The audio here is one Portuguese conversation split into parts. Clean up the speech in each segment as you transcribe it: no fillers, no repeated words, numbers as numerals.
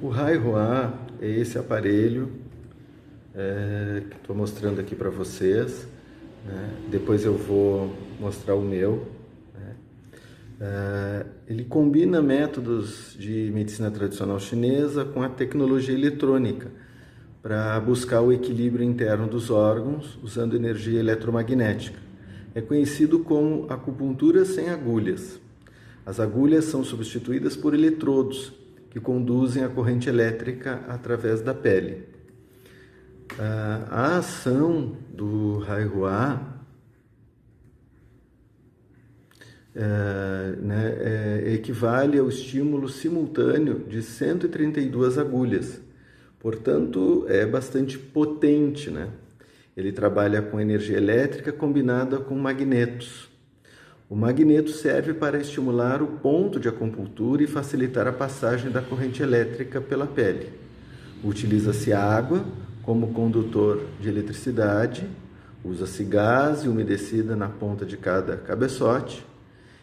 O Haihuá é esse aparelho que estou mostrando aqui para vocês, né? Depois eu vou mostrar o meu, né? Ele combina métodos de medicina tradicional chinesa com a tecnologia eletrônica para buscar o equilíbrio interno dos órgãos usando energia eletromagnética. É conhecido como acupuntura sem agulhas. As agulhas são substituídas por eletrodos que conduzem a corrente elétrica através da pele. A ação do Haihuá equivale ao estímulo simultâneo de 132 agulhas. Portanto, é bastante potente, né? Ele trabalha com energia elétrica combinada com magnetos. O magneto serve para estimular o ponto de acupuntura e facilitar a passagem da corrente elétrica pela pele. Utiliza-se água como condutor de eletricidade, usa-se gás umedecida na ponta de cada cabeçote,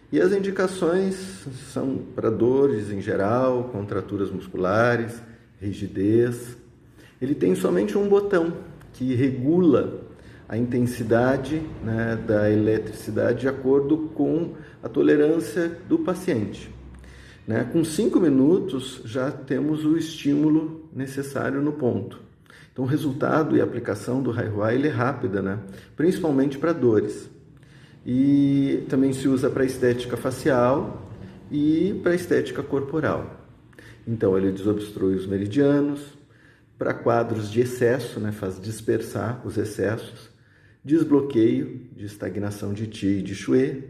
e as indicações são para dores em geral, contraturas musculares, rigidez. Ele tem somente um botão que regula a intensidade, né, da eletricidade de acordo com a tolerância do paciente. Né? Com 5 minutos já temos o estímulo necessário no ponto. Então o resultado e a aplicação do Haihuá ele é rápida, né? Principalmente para dores. E também se usa para estética facial e para estética corporal. Então ele desobstrui os meridianos, para quadros de excesso, né, faz dispersar os excessos, desbloqueio de estagnação de Qi e de Xue,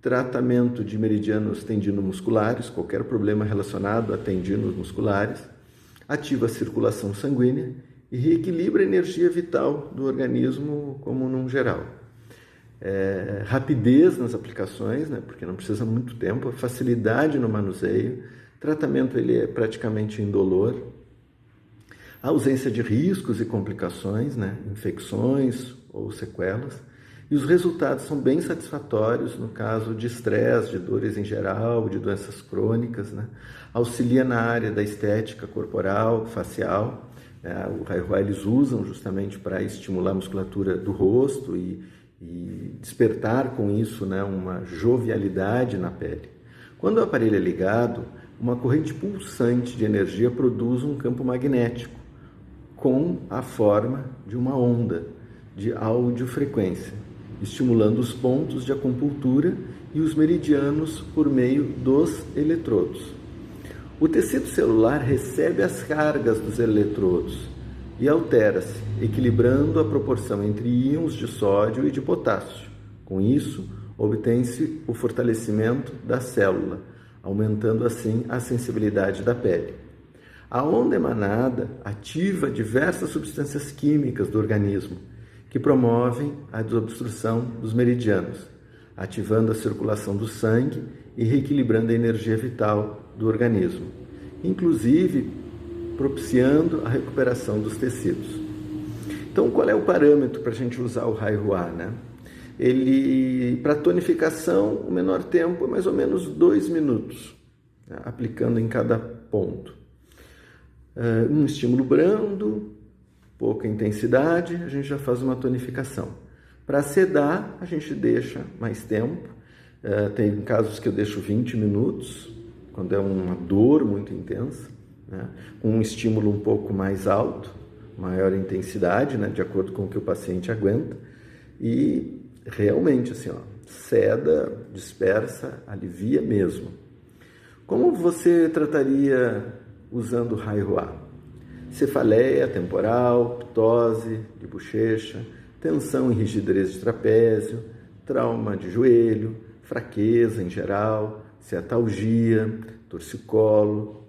tratamento de meridianos tendinomusculares, qualquer problema relacionado a tendinos musculares, ativa a circulação sanguínea e reequilibra a energia vital do organismo como num geral. Rapidez nas aplicações, né, porque não precisa muito tempo, facilidade no manuseio, tratamento ele é praticamente indolor, a ausência de riscos e complicações, né, infecções ou sequelas, e os resultados são bem satisfatórios no caso de estresse, de dores em geral, de doenças crônicas, né, auxilia na área da estética corporal, facial. O Haihuá eles usam justamente para estimular a musculatura do rosto e despertar com isso, né, uma jovialidade na pele. Quando o aparelho é ligado, uma corrente pulsante de energia produz um campo magnético com a forma de uma onda de audiofrequência, estimulando os pontos de acupuntura e os meridianos por meio dos eletrodos. O tecido celular recebe as cargas dos eletrodos e altera-se, equilibrando a proporção entre íons de sódio e de potássio. Com isso, obtém-se o fortalecimento da célula, aumentando assim a sensibilidade da pele. A onda emanada ativa diversas substâncias químicas do organismo que promovem a desobstrução dos meridianos, ativando a circulação do sangue e reequilibrando a energia vital do organismo, inclusive propiciando a recuperação dos tecidos. Então, qual é o parâmetro para a gente usar o Haihuá, né? Para tonificação, o menor tempo é mais ou menos 2 minutos, né, aplicando em cada ponto. Um estímulo brando, pouca intensidade, a gente já faz uma tonificação. Para sedar, a gente deixa mais tempo. Tem casos que eu deixo 20 minutos, quando é uma dor muito intensa, né, com um estímulo um pouco mais alto, maior intensidade, né, de acordo com o que o paciente aguenta. E realmente, assim, seda, dispersa, alivia mesmo. Como você trataria usando o Haihuá? Cefaleia temporal, ptose de bochecha, tensão e rigidez de trapézio, trauma de joelho, fraqueza em geral, ciatalgia, torcicolo,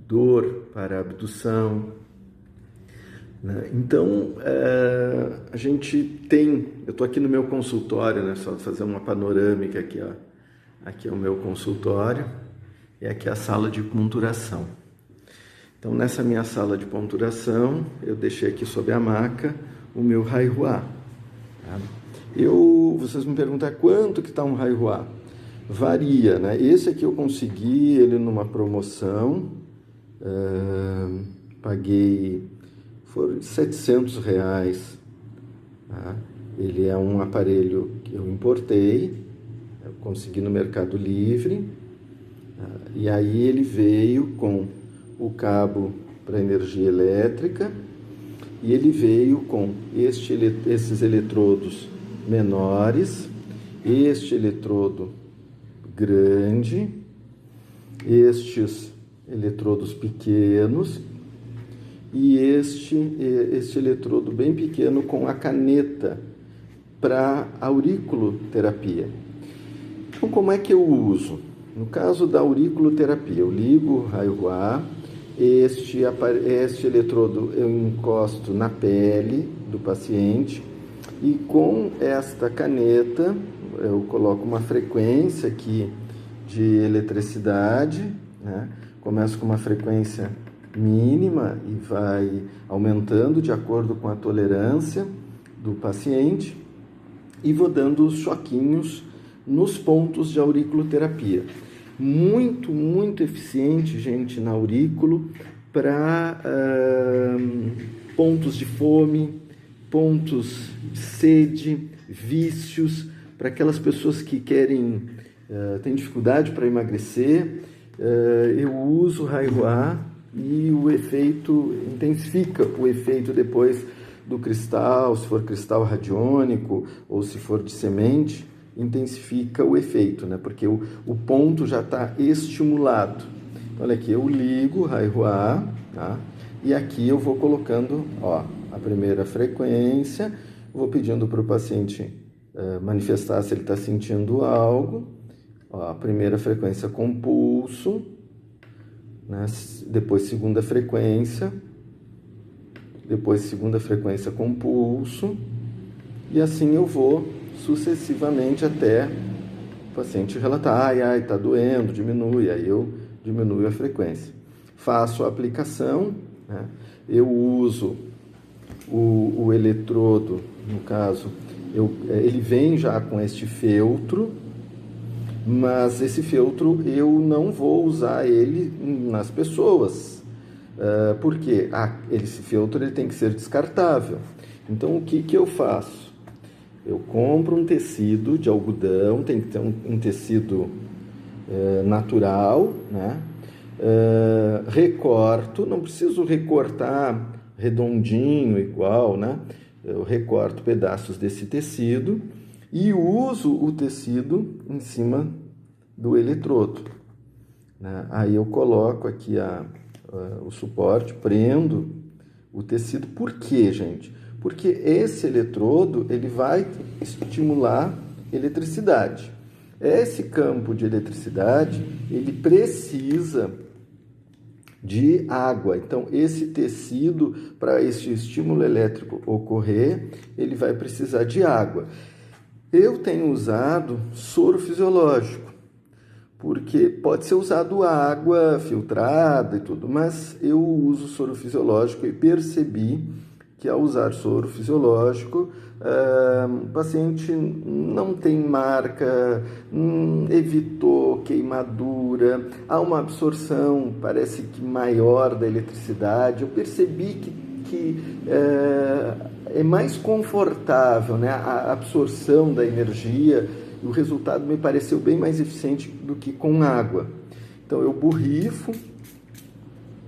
dor para a abdução. Então, a gente tem... Eu estou aqui no meu consultório, né? Só fazer uma panorâmica aqui, ó. Aqui é o meu consultório e aqui é a sala de ponturação. Então, nessa minha sala de ponturação, eu deixei aqui sob a maca o meu Haihuá. Tá? Vocês me perguntam quanto que está um Haihuá? Varia, né? Esse aqui eu consegui ele numa promoção, paguei por R$ 700. Tá? Ele é um aparelho que eu importei, eu consegui no Mercado Livre, tá? E aí ele veio com o cabo para energia elétrica e ele veio com esses eletrodos menores, este eletrodo grande, estes eletrodos pequenos e este eletrodo bem pequeno com a caneta para auriculoterapia. Então, como é que eu uso? No caso da auriculoterapia, eu ligo o raio-X, este eletrodo eu encosto na pele do paciente e com esta caneta eu coloco uma frequência aqui de eletricidade, né? Começo com uma frequência mínima e vai aumentando de acordo com a tolerância do paciente e vou dando os choquinhos nos pontos de auriculoterapia. Muito, muito eficiente, gente, na aurículo para pontos de fome, pontos de sede, vícios, para aquelas pessoas que têm dificuldade para emagrecer. Eu uso o raio-X e o efeito intensifica o efeito depois do cristal, se for cristal radiônico ou se for de semente, intensifica o efeito, né? Porque o ponto já está estimulado. Olha aqui, eu ligo o raio-X, tá? E aqui eu vou colocando, a primeira frequência, vou pedindo para o paciente manifestar se ele está sentindo algo. A primeira frequência com pulso, né? Depois segunda frequência com pulso, e assim eu vou sucessivamente até o paciente relatar, está doendo, diminui, aí eu diminuo a frequência. Faço a aplicação, né? Eu uso o eletrodo, no caso, ele vem já com este feltro, mas esse feltro eu não vou usar ele nas pessoas, porque esse feltro ele tem que ser descartável. Então, o que eu faço? Eu compro um tecido de algodão, tem que ter um tecido natural, né? Recorto, não preciso recortar redondinho igual, né? Eu recorto pedaços desse tecido e uso o tecido em cima do eletrodo, né? Aí eu coloco aqui o suporte, prendo o tecido. Por quê, gente? Porque esse eletrodo ele vai estimular eletricidade. Esse campo de eletricidade ele precisa de água. Então, esse tecido, para esse estímulo elétrico ocorrer, ele vai precisar de água. Eu tenho usado soro fisiológico, porque pode ser usado água filtrada e tudo, mas eu uso soro fisiológico e percebi que ao usar soro fisiológico, o paciente não tem marca, evitou queimadura, há uma absorção, parece que maior da eletricidade. Eu percebi que é mais confortável, né, a absorção da energia, e o resultado me pareceu bem mais eficiente do que com água. Então eu borrifo,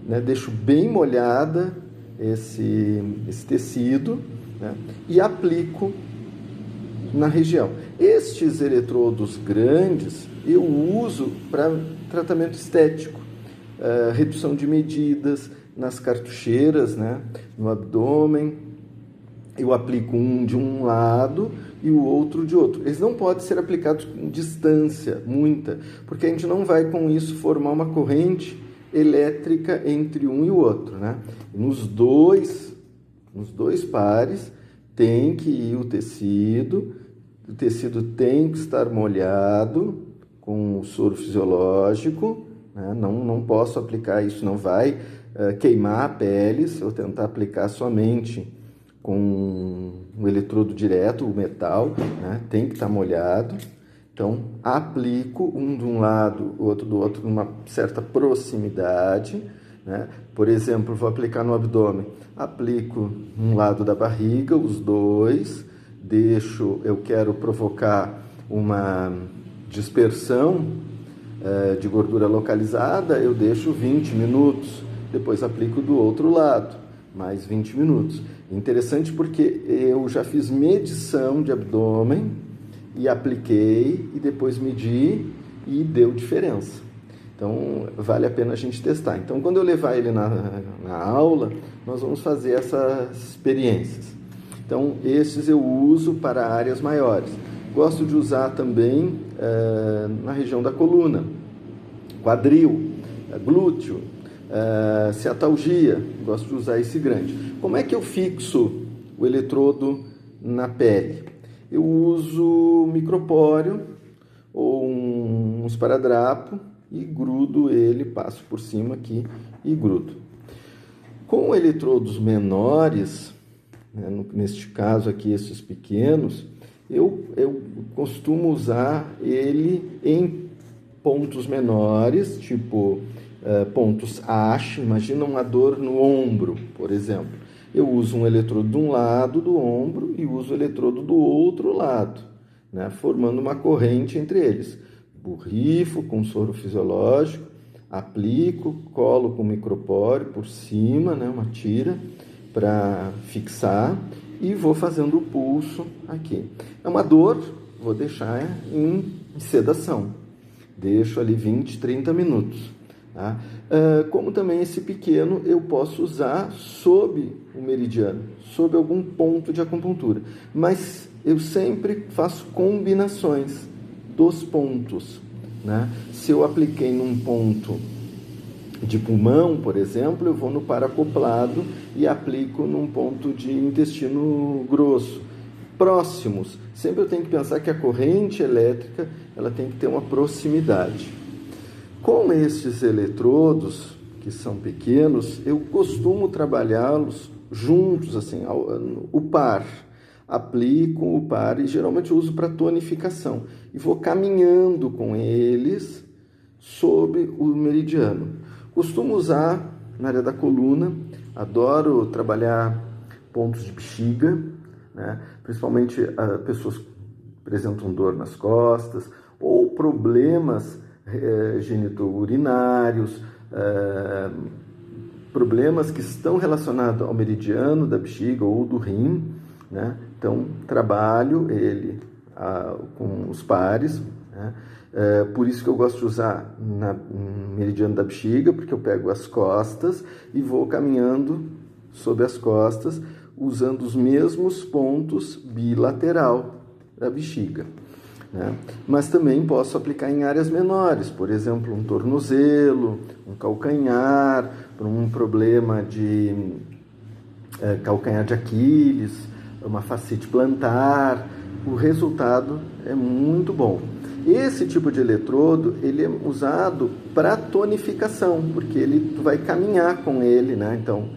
né, deixo bem molhada esse tecido, né, e aplico na região. Estes eletrodos grandes eu uso para tratamento estético, redução de medidas nas cartucheiras, né, no abdômen. Eu aplico um de um lado e o outro de outro. Eles não podem ser aplicados com distância muita, porque a gente não vai com isso formar uma corrente elétrica entre um e o outro, né? Nos dois pares tem que ir o tecido tem que estar molhado com o soro fisiológico, né? Não posso aplicar isso, não vai queimar a pele se eu tentar aplicar somente com um eletrodo direto, o metal, né? Tem que estar molhado. Então, aplico um de um lado, o outro do outro, numa certa proximidade, né? Por exemplo, vou aplicar no abdômen. Aplico um lado da barriga, os dois, eu quero provocar uma dispersão de gordura localizada, eu deixo 20 minutos. Depois aplico do outro lado, mais 20 minutos. Interessante porque eu já fiz medição de abdômen e apliquei e depois medi e deu diferença. Então, vale a pena a gente testar. Então, quando eu levar ele na aula, nós vamos fazer essas experiências. Então, esses eu uso para áreas maiores. Gosto de usar também na região da coluna, quadril, glúteo, ciatalgia. Gosto de usar esse grande. Como é que eu fixo o eletrodo na pele? Eu uso micropóreo ou um esparadrapo e grudo ele, passo por cima aqui e grudo. Com eletrodos menores, né, neste caso aqui, esses pequenos, eu costumo usar ele em pontos menores, tipo pontos ASH. Imagina uma dor no ombro, por exemplo. Eu uso um eletrodo de um lado do ombro e uso o eletrodo do outro lado, né, formando uma corrente entre eles. Borrifo com soro fisiológico, aplico, colo com micropóreo por cima, né, uma tira para fixar e vou fazendo o pulso aqui. É uma dor, vou deixar em sedação. Deixo ali 20, 30 minutos. Tá? Como também esse pequeno eu posso usar sob o meridiano, sob algum ponto de acupuntura. Mas eu sempre faço combinações dos pontos, né? Se eu apliquei num ponto de pulmão, por exemplo, eu vou no paracoplado e aplico num ponto de intestino grosso. Próximos. Sempre eu tenho que pensar que a corrente elétrica ela tem que ter uma proximidade. Com estes eletrodos, que são pequenos, eu costumo trabalhá-los juntos, assim, o par. Aplico o par e geralmente eu uso para tonificação. E vou caminhando com eles sobre o meridiano. Costumo usar na área da coluna, adoro trabalhar pontos de bexiga, né? Principalmente pessoas que apresentam dor nas costas ou problemas genitourinários, problemas que estão relacionados ao meridiano da bexiga ou do rim, né? Então, trabalho ele com os pares, né? Por isso que eu gosto de usar no meridiano da bexiga, porque eu pego as costas e vou caminhando sobre as costas, usando os mesmos pontos bilateral da bexiga, né? Mas também posso aplicar em áreas menores, por exemplo, um tornozelo, um calcanhar, para um problema de calcanhar de Aquiles, uma fascite plantar. O resultado é muito bom. Esse tipo de eletrodo, ele é usado para tonificação, porque tu vai caminhar com ele, né? Então,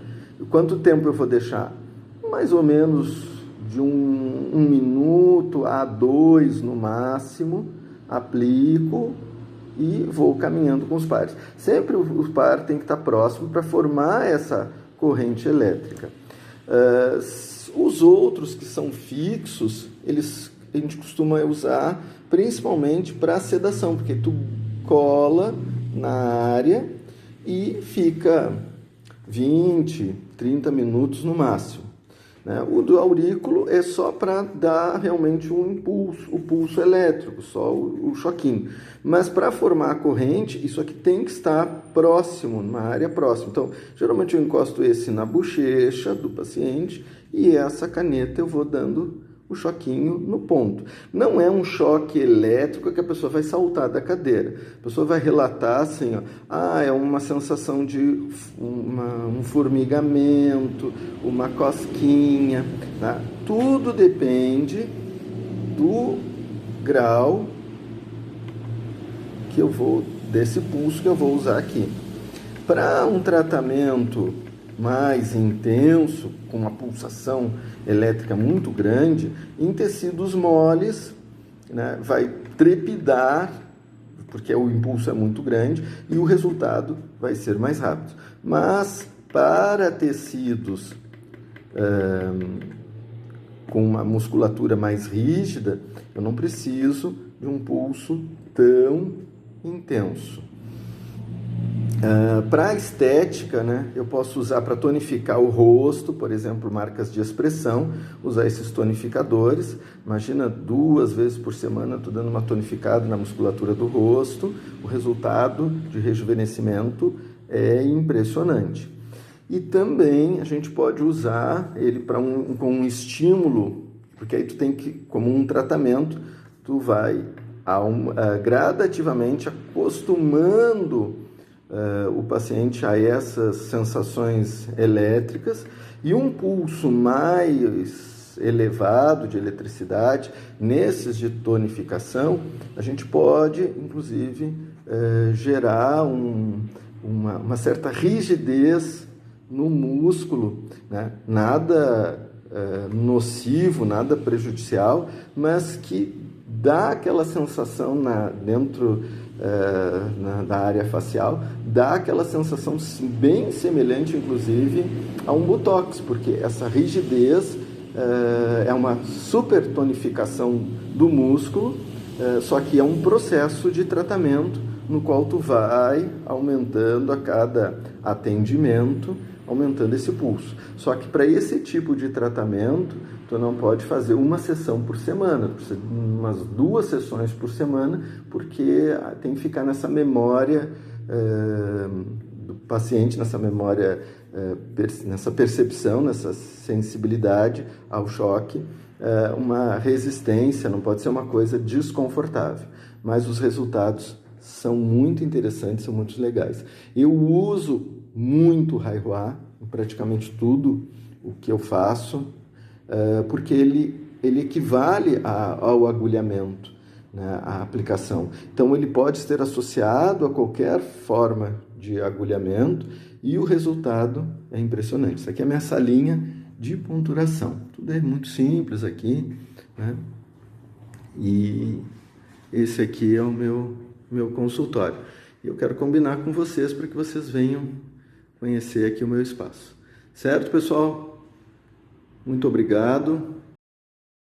quanto tempo eu vou deixar? Mais ou menos de um minuto a 2 no máximo, aplico e vou caminhando com os pares. Sempre o par tem que estar próximo para formar essa corrente elétrica. Os outros que são fixos, a gente costuma usar principalmente para sedação, porque tu cola na área e fica 20, 30 minutos no máximo, né? O do aurículo é só para dar realmente um impulso, o pulso elétrico, só o choquinho. Mas para formar a corrente, isso aqui tem que estar próximo, numa área próxima. Então, geralmente eu encosto esse na bochecha do paciente e essa caneta eu vou dando o choquinho no ponto. Não é um choque elétrico que a pessoa vai saltar da cadeira. A pessoa vai relatar assim, ó, é uma sensação de um formigamento, uma cosquinha, tá? Tudo depende do grau que eu vou, desse pulso que eu vou usar aqui. Para um tratamento mais intenso, com uma pulsação elétrica muito grande, em tecidos moles, né, vai trepidar, porque o impulso é muito grande, e o resultado vai ser mais rápido. Mas para tecidos com uma musculatura mais rígida, eu não preciso de um pulso tão intenso. Para a estética, né, eu posso usar para tonificar o rosto, por exemplo, marcas de expressão, usar esses tonificadores. Imagina 2 vezes por semana estou dando uma tonificada na musculatura do rosto, o resultado de rejuvenescimento é impressionante. E também a gente pode usar ele para com um estímulo, porque aí tu tem que, como um tratamento, tu vai gradativamente acostumando o paciente a essas sensações elétricas, e um pulso mais elevado de eletricidade, nesses de tonificação, a gente pode, inclusive, gerar uma certa rigidez no músculo, né? Nada nocivo, nada prejudicial, mas que dá aquela sensação dentro da área facial, dá aquela sensação bem semelhante, inclusive, a um botox, porque essa rigidez é uma super tonificação do músculo, só que é um processo de tratamento no qual tu vai aumentando a cada atendimento, aumentando esse pulso. Só que para esse tipo de tratamento, tu não pode fazer uma sessão por semana, precisa de umas 2 sessões por semana, porque tem que ficar nessa memória do paciente, nessa memória, nessa percepção, nessa sensibilidade ao choque, uma resistência, não pode ser uma coisa desconfortável, mas os resultados são muito interessantes, são muito legais. Eu uso muito Haihuá em praticamente tudo o que eu faço, porque ele equivale ao agulhamento, né, à aplicação. Então, ele pode ser associado a qualquer forma de agulhamento e o resultado é impressionante. Isso aqui é a minha salinha de ponturação. Tudo é muito simples aqui, né? E esse aqui é o meu consultório. E eu quero combinar com vocês para que vocês venham conhecer aqui o meu espaço. Certo, pessoal? Muito obrigado.